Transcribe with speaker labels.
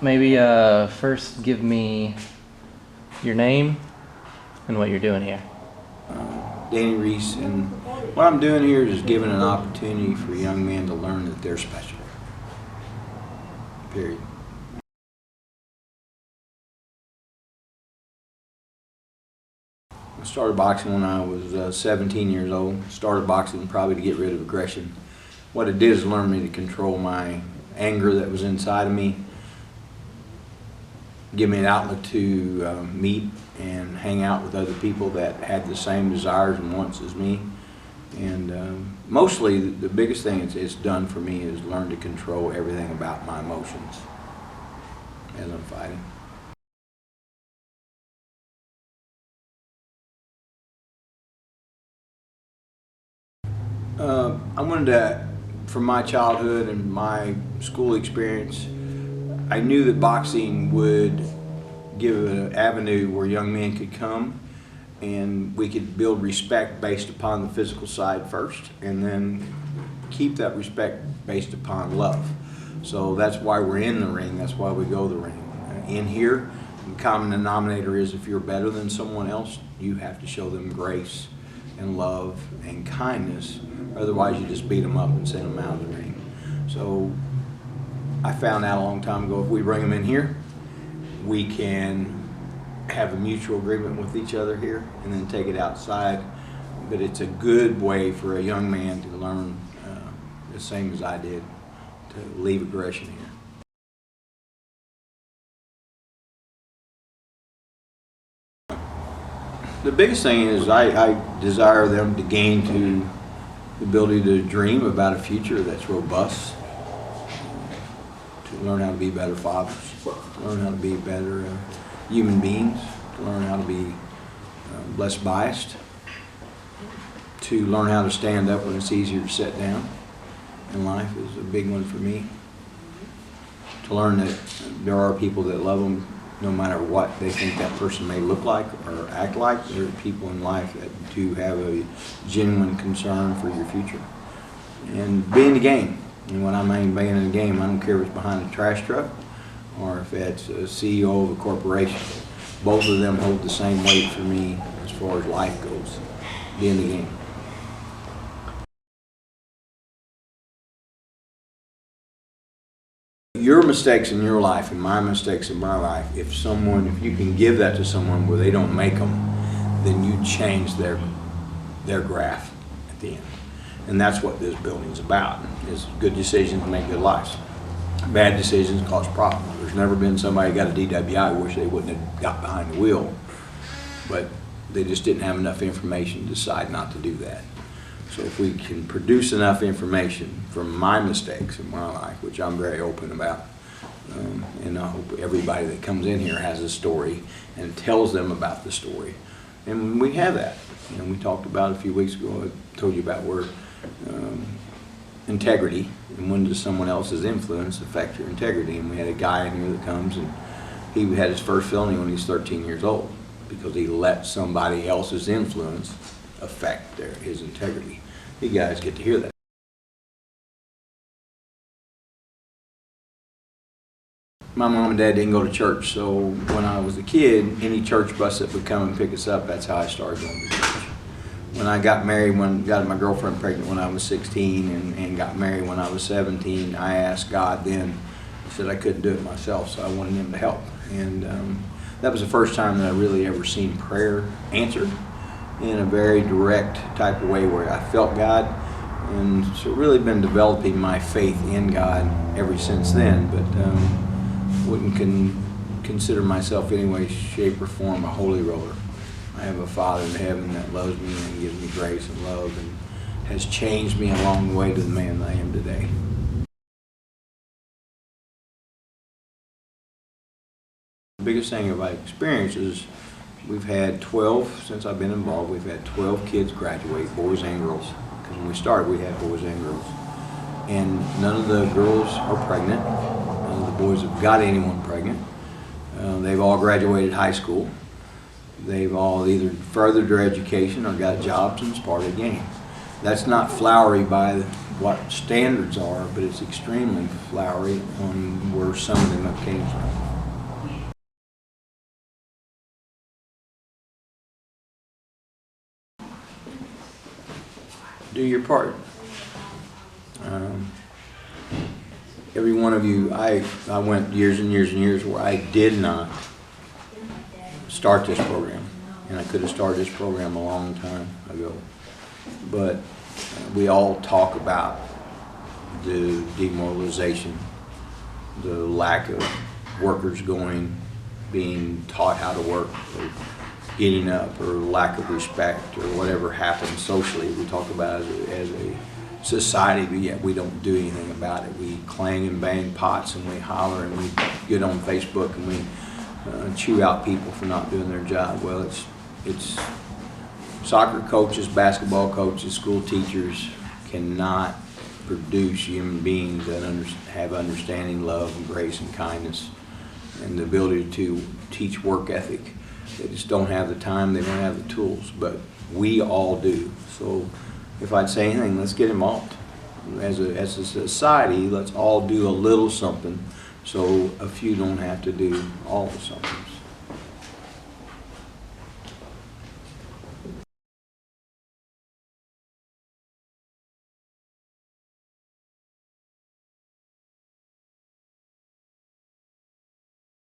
Speaker 1: Maybe first give me your name and what you're doing here.
Speaker 2: Danny Rees, and what I'm doing here is giving an opportunity for young men to learn that they're special. Period. I started boxing when I was 17 years old. Started boxing probably to get rid of aggression. What it did is learn me to control my anger that was inside of me, give me an outlet to meet and hang out with other people that had the same desires and wants as me. And mostly the biggest thing it's done for me is learn to control everything about my emotions as I'm fighting. I wanted to, from my childhood and my school experience, I knew that boxing would give an avenue where young men could come and we could build respect based upon the physical side first, and then keep that respect based upon love. So that's why we're in the ring, that's why we go to the ring. In here, the common denominator is if you're better than someone else, you have to show them grace and love and kindness, otherwise you just beat them up and send them out of the ring. So I found out a long time ago, if we bring them in here, we can have a mutual agreement with each other here and then take it outside. But it's a good way for a young man to learn the same as I did, to leave aggression here. The biggest thing is I desire them to gain the ability to dream about a future that's robust, to learn how to be better fathers, to learn how to be better human beings, to learn how to be less biased, to learn how to stand up when it's easier to sit down in life is a big one for me. To learn that there are people that love them no matter what they think that person may look like or act like. There are people in life that do have a genuine concern for your future. And be in the game. And when I mean being in the game, I don't care if it's behind a trash truck or if it's a CEO of a corporation. Both of them hold the same weight for me as far as life goes. Be in the game. Your mistakes in your life and my mistakes in my life, if you can give that to someone where they don't make them, then you change their graph at the end. And that's what this building's about, is good decisions make good lives. Bad decisions cause problems. There's never been somebody who got a DWI, wish they wouldn't have got behind the wheel, but they just didn't have enough information to decide not to do that. So if we can produce enough information from my mistakes in my life, which I'm very open about, and I hope everybody that comes in here has a story and tells them about the story. And we have that. And we talked about a few weeks ago, I told you about where integrity and when does someone else's influence affect your integrity. And we had a guy in here that comes and he had his first felony when he was 13 years old because he let somebody else's influence affect his integrity. You guys get to hear that. My mom and dad didn't go to church, so when I was a kid, any church bus that would come and pick us up, that's how I started going to church. When I got married, got my girlfriend pregnant when I was 16 and got married when I was 17, I asked God then, I said I couldn't do it myself, so I wanted him to help. And that was the first time that I really ever seen prayer answered in a very direct type of way where I felt God. And so really been developing my faith in God ever since then, but wouldn't consider myself in any way, shape, or form a holy roller. I have a Father in heaven that loves me and gives me grace and love and has changed me along the way to the man that I am today. The biggest thing I've experienced is we've had 12, since I've been involved, we've had 12 kids graduate, boys and girls. Because when we started, we had boys and girls. And none of the girls are pregnant. None of the boys have got anyone pregnant. They've all graduated high school. They've all either furthered their education or got jobs and it's part of the game. That's not flowery by what standards are, but it's extremely flowery on where some of them have came from. Do your part. Every one of you, I went years and years and years where I did not start this program, and I could have started this program a long time ago. But we all talk about the demoralization, the lack of workers being taught how to work, or getting up, or lack of respect, or whatever happens socially. We talk about it as a society, but yet we don't do anything about it. We clang and bang pots, and we holler, and we get on Facebook, and we chew out people for not doing their job. Well, it's soccer coaches, basketball coaches, school teachers cannot produce human beings that have understanding, love, and grace, and kindness, and the ability to teach work ethic. They just don't have the time, they don't have the tools, but we all do. So if I'd say anything, let's get involved. As a society, let's all do a little something so a few don't have to do all of something.